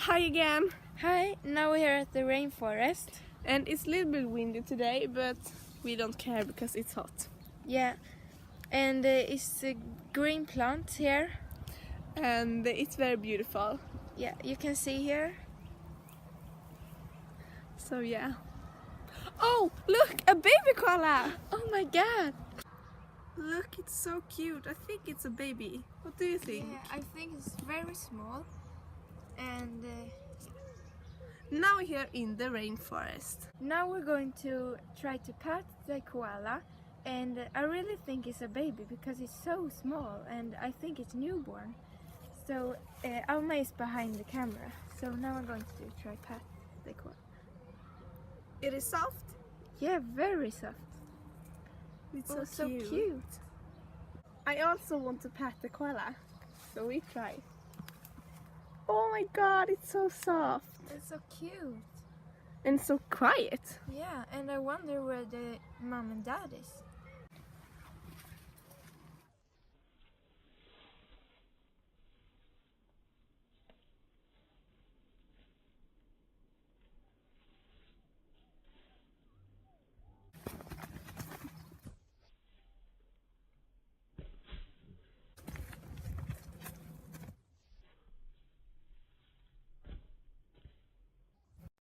Hi again! Hi, now we're here at the rainforest. And it's a little bit windy today, but we don't care because it's hot. Yeah, and it's a green plant here. And it's very beautiful. Yeah, you can see here. So yeah. Oh, look! A baby koala! Oh my god! Look, it's so cute. I think it's a baby. What do you think? Yeah, I think it's very small. And Now we're here in the rainforest. now we're going to try to pet the koala. And I really think it's a baby because it's so small and I think it's newborn. So Alma is behind the camera. So now we're going to try pet the koala. It is soft. Yeah, very soft. It's Oh, so cute. so cute. I also want to pet the koala. So we try. Oh my god, it's so soft. It's so cute. And so quiet. Yeah, and I wonder where the mom and dad is.